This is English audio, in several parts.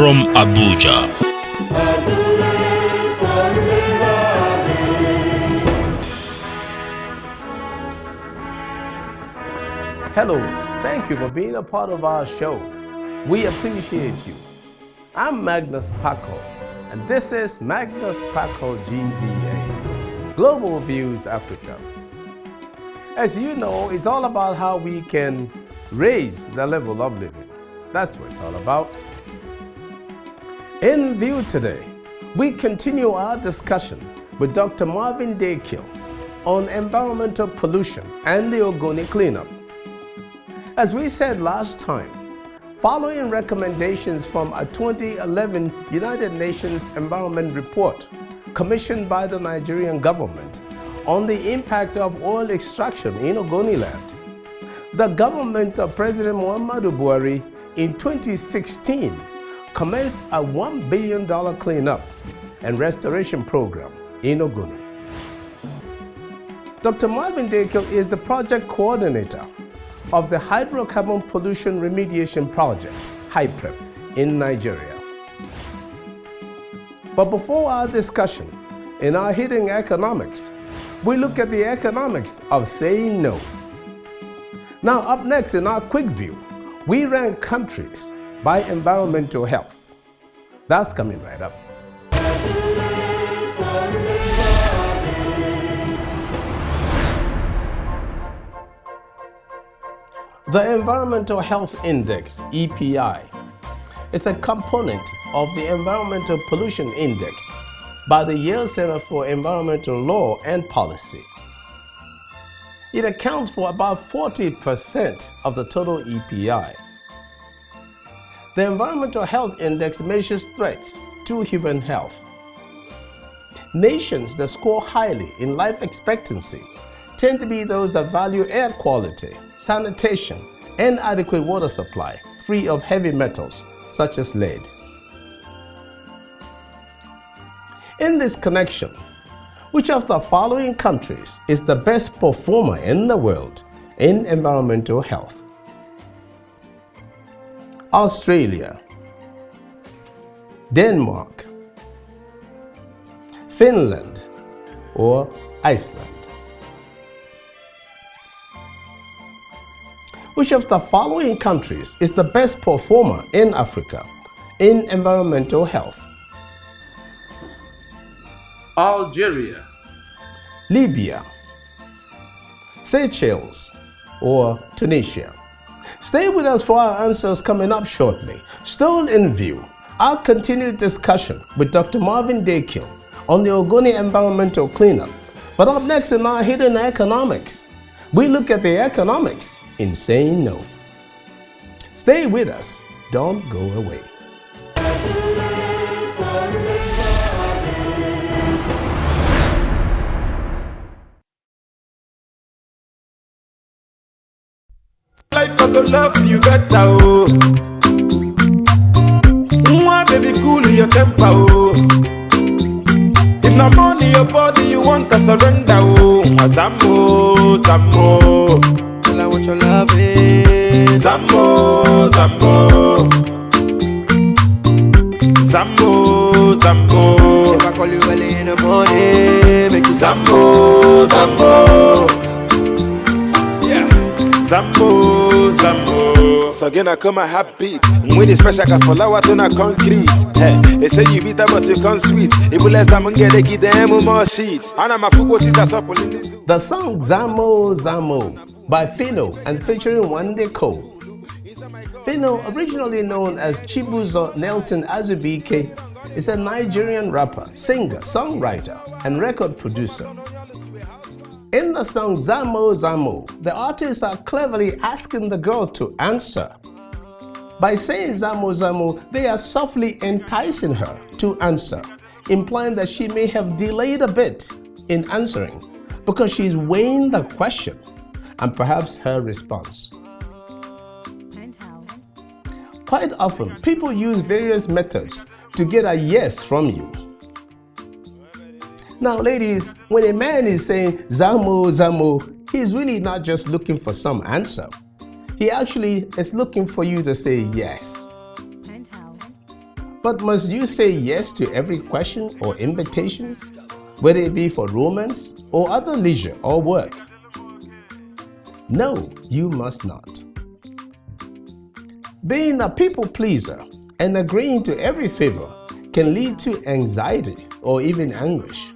from Abuja. Hello, thank you for being a part of our show. We appreciate you. I'm Magnus Kpakols, and this is Magnus Kpakols GVA, Global Views Africa. As you know, it's all about how we can raise the level of living. That's what it's all about. In View today, we continue our discussion with Dr. Marvin Dekil on environmental pollution and the OGONI cleanup. As we said last time, following recommendations from a 2011 United Nations Environment Report commissioned by the Nigerian government on the impact of oil extraction in OGONI land, the government of President Muhammadu Buhari in 2016 commenced a $1 billion cleanup and restoration program in OGONI. Dr. Marvin Dekil is the project coordinator of the Hydrocarbon Pollution Remediation Project, HYPREP, in Nigeria. But before our discussion, in our hidden economics, we look at the economics of saying no. Now, up next in our quick view, we rank countries by environmental health. That's coming right up. The Environmental Health Index, EPI, is a component of the Environmental Pollution Index by the Yale Center for Environmental Law and Policy. It accounts for about 40% of the total EPI. The Environmental Health Index measures threats to human health. Nations that score highly in life expectancy tend to be those that value air quality, sanitation, and adequate water supply, free of heavy metals such as lead. In this connection, which of the following countries is the best performer in the world in environmental health? Australia, Denmark, Finland, or Iceland? Which of the following countries is the best performer in Africa in environmental health? Algeria, Libya, Seychelles, or Tunisia? Stay with us for our answers coming up shortly. Still in view, our continued discussion with Dr. Marvin Dekil on the OGONI environmental cleanup. But up next in our hidden economics, we look at the economics in saying no. Stay with us, don't go away. Life for the love you better, oh. Mwah, baby, cool in your temper, oh. If not money, your body, you want to surrender, oh. Zambo, Zambo. I want your love is Zambo, Zambo, Zambo, Zambo. If I call you early in the morning, make you Zambo, Zambo. Yeah, Zambo, Zambo. So again I come a happy beat. When it's fresh I can follow out on a concrete. Hey, they say you beat up but you come sweet. If you let someone get a give them more sheets. And I'm a football teacher. The song Zamo Zamo by Fino and featuring Wande Cole. Fino, originally known as Chibuzo Nelson Azubike, is a Nigerian rapper, singer, songwriter, and record producer. In the song Zamo Zamo, the artists are cleverly asking the girl to answer. By saying Zamo Zamo, they are softly enticing her to answer, implying that she may have delayed a bit in answering because she's weighing the question and perhaps her response. Quite often, people use various methods to get a yes from you. Now, ladies, when a man is saying Zamo Zamo, he's really not just looking for some answer. He actually is looking for you to say yes. But must you say yes to every question or invitation, whether it be for romance or other leisure or work? No, you must not. Being a people pleaser and agreeing to every favor can lead to anxiety or even anguish.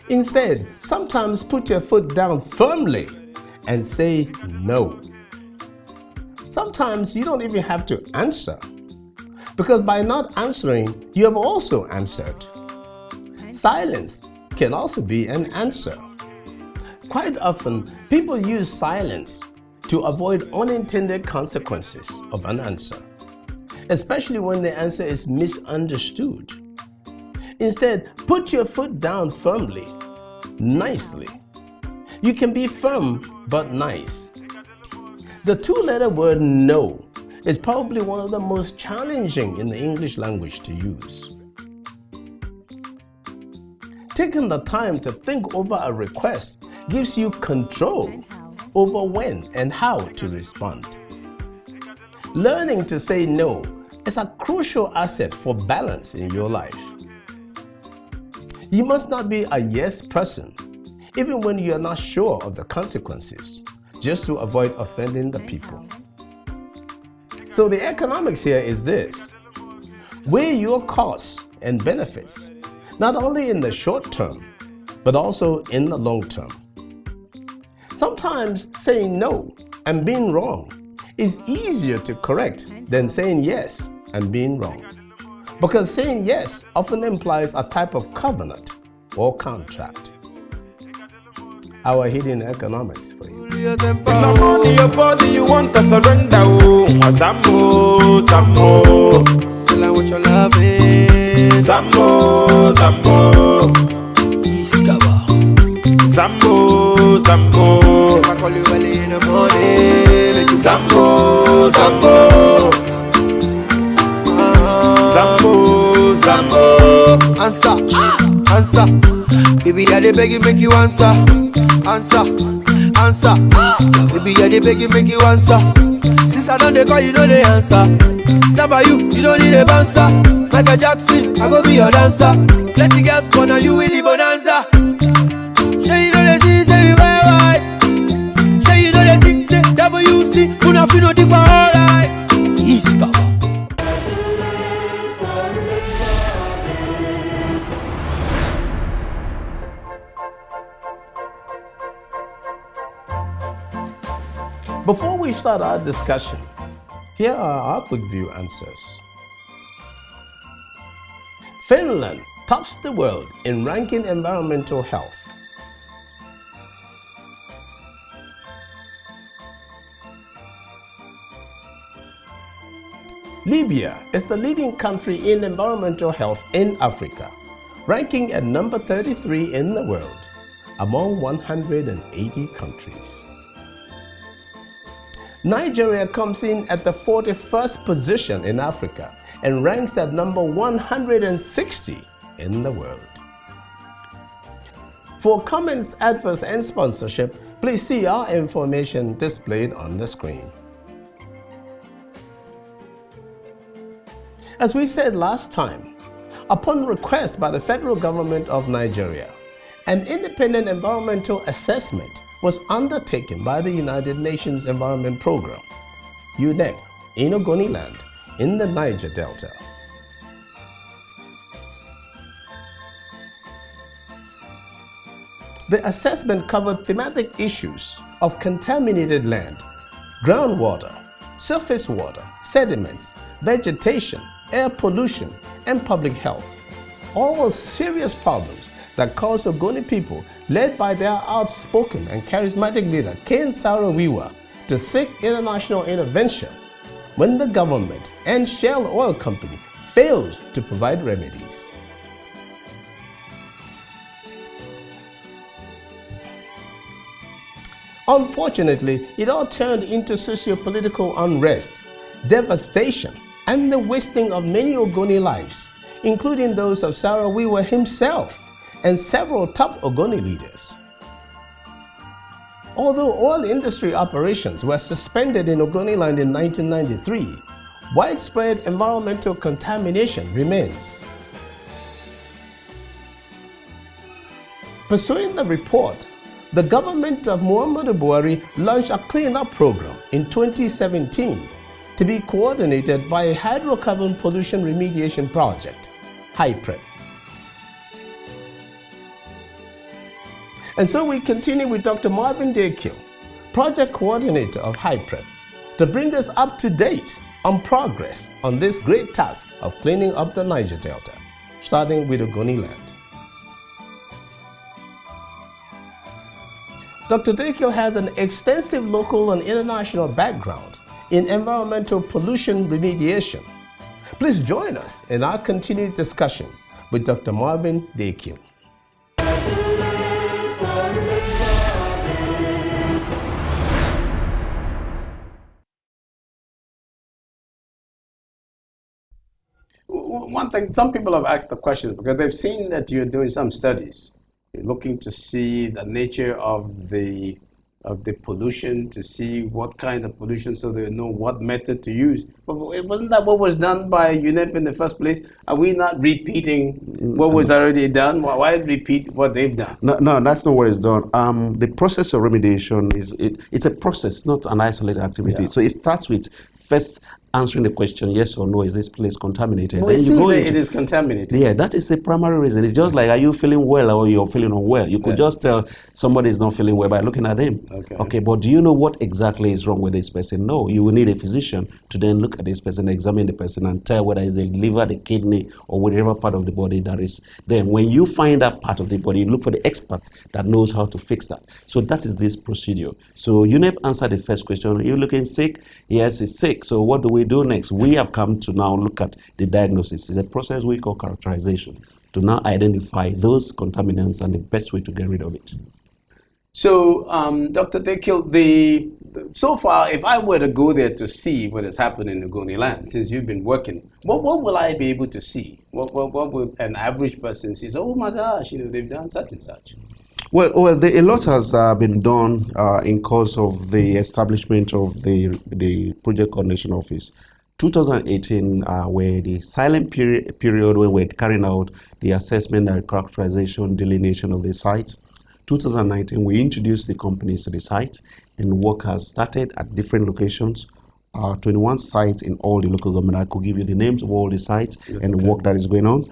Instead, sometimes put your foot down firmly and say no. Sometimes you don't even have to answer, because by not answering, you have also answered. Silence can also be an answer. Quite often, people use silence to avoid unintended consequences of an answer, especially when the answer is misunderstood. Instead, put your foot down firmly, nicely. You can be firm but nice. The two-letter word no is probably one of the most challenging in the English language to use. Taking the time to think over a request gives you control over when and how to respond. Learning to say no is a crucial asset for balance in your life. You must not be a yes person, even when you are not sure of the consequences, just to avoid offending the people. So the economics here is this: weigh your costs and benefits, not only in the short term, but also in the long term. Sometimes saying no and being wrong is easier to correct than saying yes and being wrong, because saying yes often implies a type of covenant or contract. Our hidden economics for you. When I'm on your body, you want to surrender. Oh, Zambo, Zambo. Tell her what your love is. Zambo, Zambo. Iskaba. Zambo, Zambo. If I call you early in the morning, Zambo, Zambo. Zambo, Zambo. Answer, answer. Baby, I dey beg you, make you answer. Answer, answer. Baby, I dey beg you, make you answer. Since I don't dey call, you know the answer. Stand by you, you don't need a bouncer. Michael Jackson, I go be your dancer. Plenty girls corner you with the bonanza. Say you know the see, say you wear white. Say you know the sing, say WC. Una feel no deeper, alright. He's cover. Before we start our discussion, here are our quick view answers. Finland tops the world in ranking environmental health. Libya is the leading country in environmental health in Africa, ranking at number 33 in the world, among 180 countries. Nigeria comes in at the 41st position in Africa and ranks at number 160 in the world. For comments, adverts, and sponsorship, please see our information displayed on the screen. As we said last time, upon request by the federal government of Nigeria, an independent environmental assessment was undertaken by the United Nations Environment Programme, UNEP, in OGONI land in the Niger Delta. The assessment covered thematic issues of contaminated land, groundwater, surface water, sediments, vegetation, air pollution, and public health. All serious problems that caused OGONI people, led by their outspoken and charismatic leader Ken Saro-Wiwa, to seek international intervention when the government and Shell Oil Company failed to provide remedies. Unfortunately, it all turned into socio-political unrest, devastation, and the wasting of many OGONI lives, including those of Saro-Wiwa himself and several top OGONI leaders. Although oil industry operations were suspended in OGONI land in 1993, widespread environmental contamination remains. Pursuing the report, the government of Muhammadu Buhari launched a cleanup program in 2017 to be coordinated by a hydrocarbon pollution remediation project, HYPREP. And so we continue with Dr. Marvin Dekil, project coordinator of HYPREP, to bring us up to date on progress on this great task of cleaning up the Niger Delta, starting with OGONI land. Dr. Dekil has an extensive local and international background in environmental pollution remediation. Please join us in our continued discussion with Dr. Marvin Dekil. One thing, some people have asked the question because they've seen that you're doing some studies. You're looking to see the nature of the pollution, to see what kind of pollution, so they know what method to use. But wasn't that what was done by UNEP in the first place? Are we not repeating what was already done? Why repeat what they've done? No, that's not what is done. The process of remediation it's a process, not an isolated activity. Yeah. So it starts with first answering the question, yes or no, is this place contaminated? Well, then you go it is contaminated. Yeah, that is the primary reason. It's just like, are you feeling well or you're feeling unwell? You could just tell somebody is not feeling well by looking at him. Okay, but do you know what exactly is wrong with this person? No, you will need a physician to then look at this person, examine the person, and tell whether it's the liver, the kidney, or whatever part of the body that is. Then when you find that part of the body, you look for the expert that knows how to fix that. So that is this procedure. So UNEP answered the first question. Are you looking sick? Yes, he's sick. So what do we do next? We have come to now look at the diagnosis. It's a process we call characterization to now identify those contaminants and the best way to get rid of it. So, Dr. Dekil, so far, if I were to go there to see what has happened in the OGONI land, since you've been working, what will I be able to see? What will an average person see? So, oh my gosh, they've done such and such. Well, a lot has been done in course of the establishment of the Project Coordination Office. 2018 were the silent period when we're carrying out the assessment and characterization delineation of the sites. 2019, we introduced the companies to the site, and work has started at different locations. 21 sites in all the local government. I could give you the names of all the sites and the work that is going on.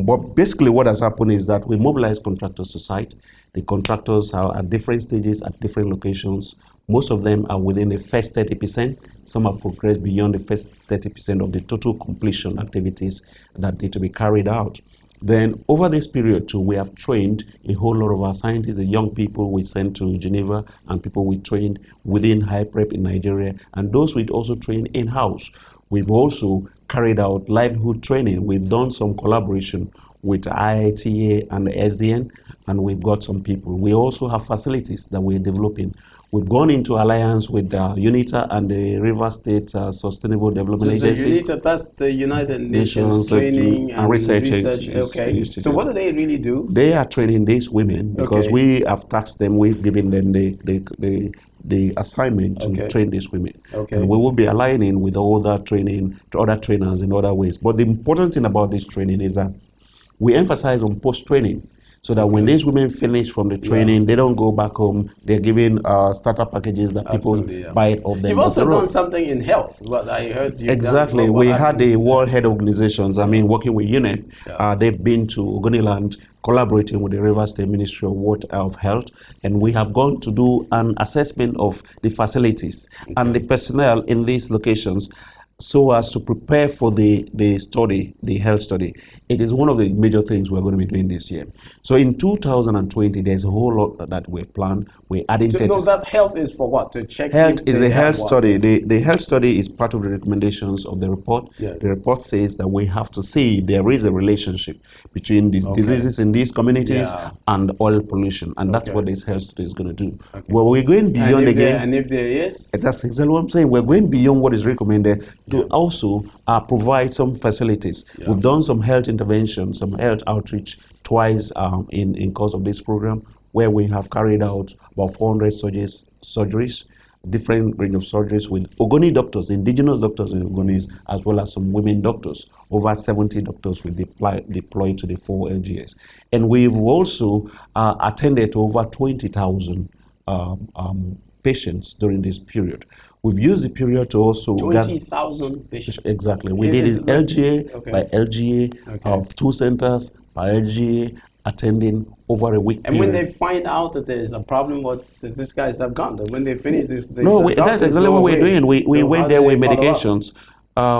But basically what has happened is that we mobilize contractors to site. The contractors are at different stages at different locations. Most of them are within the first 30%. Some have progressed beyond the first 30% of the total completion activities that need to be carried out. Then over this period too, we have trained a whole lot of our scientists, the young people we sent to Geneva, and people we trained within HYPREP in Nigeria, and those we also trained in-house. We've also carried out livelihood training. We've done some collaboration with IITA and the SDN, and we've got some people. We also have facilities that we're developing. We've gone into alliance with UNITA and the River State Sustainable Development Agency. UNITA, that's the United Nations Training and Research. Okay. So what do they really do? They are training these women because we have tasked them, we've given them the assignment to train these women. And we will be aligning with all that training to other trainers in other ways. But the important thing about this training is that we emphasize on post-training, so that when these women finish from the training, they don't go back home. They're given startup packages that people buy of them. You've also done something in health. What I heard you exactly. We had the World Health Organizations, working with UNEP. They've been to OGONI land, collaborating with the River State Ministry of Health, and we have gone to do an assessment of the facilities and the personnel in these locations, so as to prepare for the study, the health study. It is one of the major things we're going to be doing this year. So in 2020, there's a whole lot that we've planned. We're adding that health is for what? To check health is a health study. The health study is part of the recommendations of the report. Yes. The report says that we have to see if there is a relationship between these diseases in these communities and oil pollution, and that's what this health study is going to do. Well, we're going beyond and if there is? That's exactly what I'm saying. We're going beyond what is recommended to also provide some facilities. We've done some health intervention, some health outreach twice in course of this program, where we have carried out about 400 surgeries different range of surgeries with OGONI doctors, indigenous doctors in Ogonis, as well as some women doctors. Over 70 doctors we deployed to the 4 LGS. And we've also attended to over 20,000 patients during this period. We've used the period to also 20,000 patients. Exactly. We did it LGA by LGA of 2 centers by LGA, attending over a week. And when they find out that there's a problem, what these guys have gone, when they finish this, that's exactly what we're doing. We went there with medications.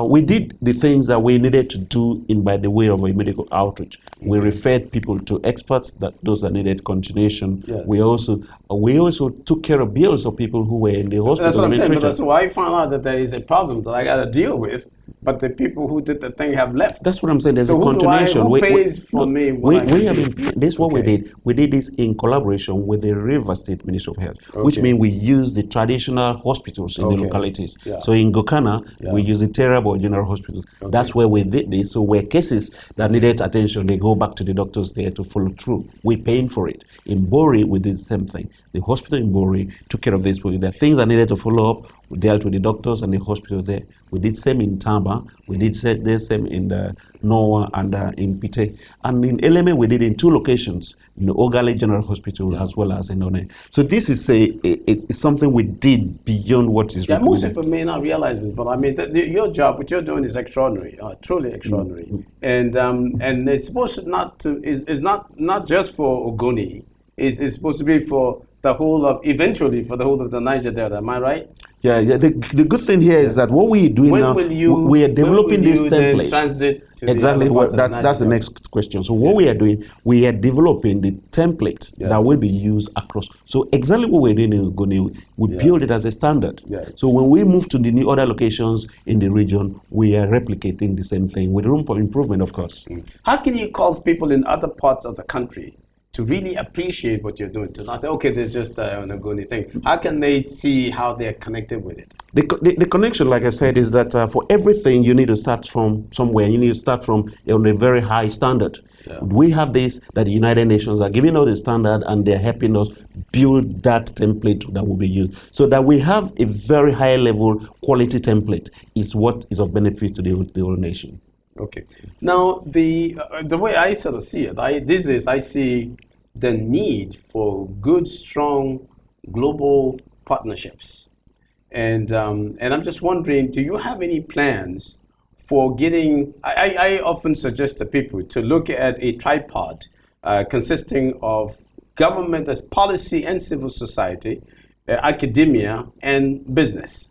We did the things that we needed to do by the way of a medical outreach. We referred people to experts, those that needed continuation. Yeah. We also took care of bills of people who were in the hospital. That's what I'm saying. But that's why I found out that there is a problem that I got to deal with. But the people who did the thing have left. That's what I'm saying. There's a continuation. Who pays for me? This is what we did. We did this in collaboration with the River State Ministry of Health, which means we use the traditional hospitals in the localities. Yeah. So in Gokana, we use the Terabo General Hospital. That's where we did this. So where cases that needed attention, they go back to the doctors there to follow through. We're paying for it. In Bori, we did the same thing. The hospital in Bori took care of this. There are things that needed to follow up. We dealt with the doctors and the hospital there. We did same in Tamba. We did the same in the Noah and in Pite. And in Eleme, we did in 2 locations, in the Ogale General Hospital as well as in One. So this is it's something we did beyond what is recommended. Most people may not realize this, but I mean, your job, what you're doing is extraordinary, truly extraordinary. And it's supposed to is not just for Ogoni. It's supposed to be for the whole of, eventually for the whole of the Niger Delta. Am I right? Yeah. The good thing here is that what we're doing now, we are developing this template. Transit to exactly. That's the next question. So what we are doing, we are developing the template that will be used across. So exactly what we're doing in Ogoni, we build it as a standard. Yes. So when we move to the new other locations in the region, we are replicating the same thing with room for improvement, of course. How can you cause people in other parts of the country to really appreciate what you're doing, to not say, okay, there's just an Ogoni thing? How can they see how they're connected with it? The connection, like I said, is that for everything, you need to start from somewhere. You need to start from on a very high standard. Yeah. We have this, that the United Nations are giving us the standard, and they're helping us build that template that will be used. So that we have a very high level quality template is what is of benefit to the whole nation. Okay. Now, the way I sort of see it, I see the need for good, strong global partnerships, and I'm just wondering, do you have any plans for getting? I often suggest to people to look at a tripod consisting of government as policy and civil society, academia, and business.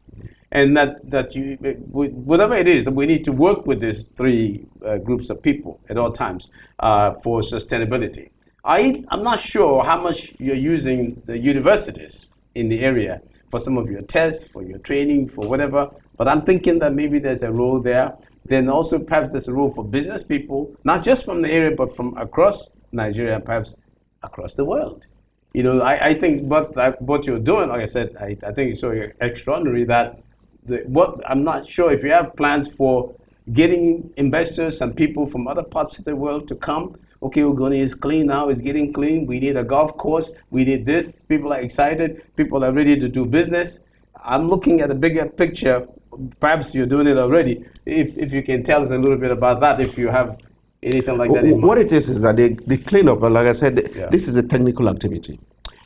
And that you, whatever it is, we need to work with these 3 groups of people at all times for sustainability. I'm not sure how much you're using the universities in the area for some of your tests, for your training, for whatever, but I'm thinking that maybe there's a role there. Then also perhaps there's a role for business people, not just from the area, but from across Nigeria, perhaps across the world. You know, I think what you're doing, like I said, I think it's so extraordinary that I'm not sure if you have plans for getting investors and people from other parts of the world to come. Okay, Ogoni is clean now, it's getting clean. We need a golf course. We need this. People are excited. People are ready to do business. I'm looking at a bigger picture. Perhaps you're doing it already. If you can tell us a little bit about that, if you have anything like that in mind. What it is that the cleanup, like I said, this is a technical activity.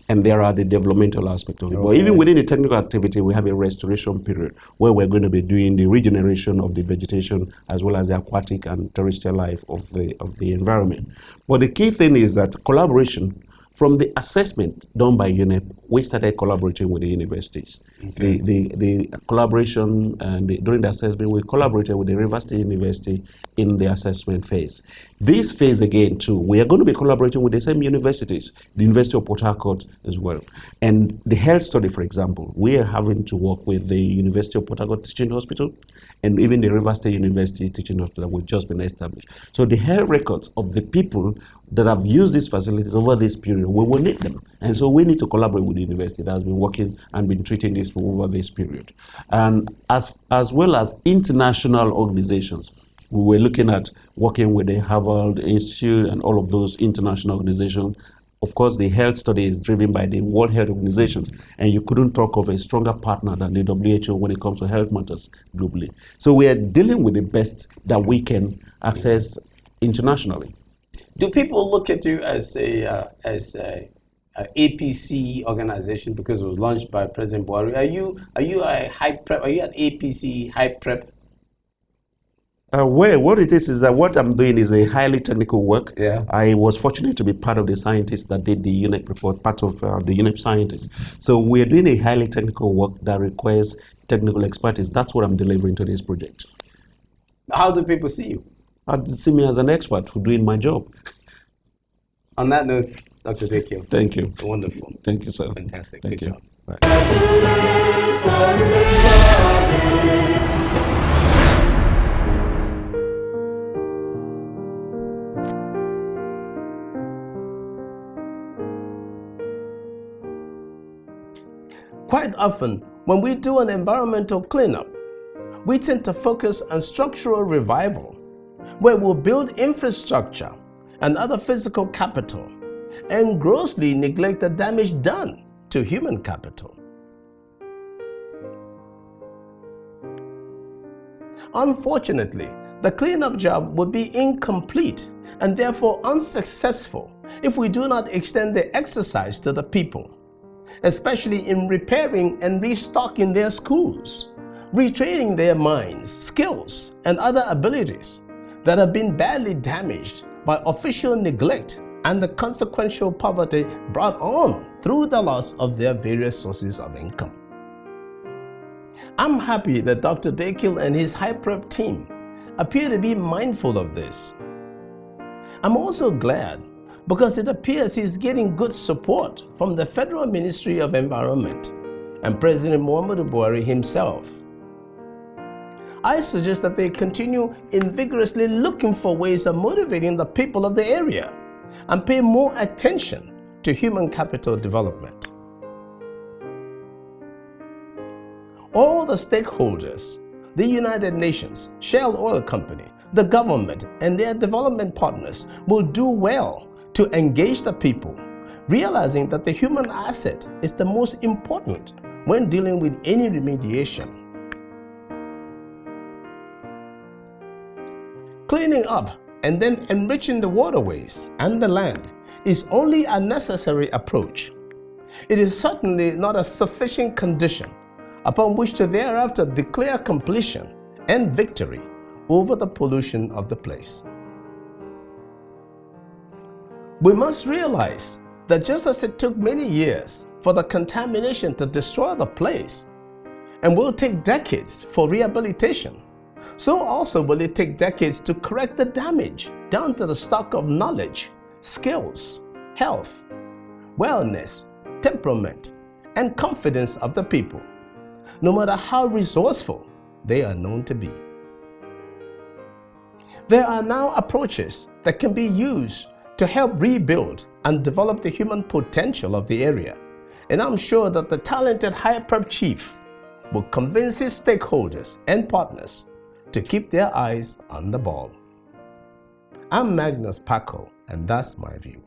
And there are the developmental aspect of it. Okay. But even within the technical activity, we have a restoration period where we're going to be doing the regeneration of the vegetation as well as the aquatic and terrestrial life of the environment. But the key thing is that collaboration. From the assessment done by UNEP, we started collaborating with the universities. Okay. The collaboration, and during the assessment, we collaborated with the River State University in the assessment phase. This phase again, too, we are going to be collaborating with the same universities, the University of Port Harcourt as well. And the health study, for example, we are having to work with the University of Port Harcourt Teaching Hospital and even the River State University Teaching Hospital that we've just been established. So the health records of the people that have used these facilities over this period, we will need them. And so we need to collaborate with the university that has been working and been treating this over this period. And as well as international organizations, we were looking at working with the Harvard Institute and all of those international organizations Of course, the health study is driven by the World Health Organization, and you couldn't talk of a stronger partner than the WHO when it comes to health matters globally. So we are dealing with the best that we can access internationally. Do people look at you as a APC organization because it was launched by President Buhari? Are you a high prep? Are you an APC high prep? Well, what it is that what I'm doing is a highly technical work. Yeah. I was fortunate to be part of the scientists that did the UNEP report, part of the UNEP scientists. So we're doing a highly technical work that requires technical expertise. That's what I'm delivering to this project. How do people see you? They see me as an expert for doing my job. On that note, Dr. Dekil. Thank you. Wonderful. Thank you, sir. Fantastic. Thank Good you. job. Right. Quite often, when we do an environmental cleanup, we tend to focus on structural revival, where we'll build infrastructure and other physical capital and grossly neglect the damage done to human capital. Unfortunately, the cleanup job would be incomplete and therefore unsuccessful if we do not extend the exercise to the people, especially in repairing and restocking their schools, retraining their minds, skills, and other abilities that have been badly damaged by official neglect and the consequential poverty brought on through the loss of their various sources of income. I'm happy that Dr. Dekil and his high prep team appear to be mindful of this. I'm also glad because it appears he's getting good support from the Federal Ministry of Environment and President Muhammadu Buhari himself. I suggest that they continue in vigorously looking for ways of motivating the people of the area and pay more attention to human capital development. All the stakeholders, the United Nations, Shell Oil Company, the government, and their development partners will do well to engage the people, realizing that the human asset is the most important when dealing with any remediation. Cleaning up and then enriching the waterways and the land is only a necessary approach. It is certainly not a sufficient condition upon which to thereafter declare completion and victory over the pollution of the place. We must realize that just as it took many years for the contamination to destroy the place and will take decades for rehabilitation, so also will it take decades to correct the damage down to the stock of knowledge, skills, health, wellness, temperament, and confidence of the people, no matter how resourceful they are known to be. There are now approaches that can be used to help rebuild and develop the human potential of the area, and I'm sure that the talented High Prep Chief will convince his stakeholders and partners to keep their eyes on the ball. I'm Magnus Kpakols, and that's my view.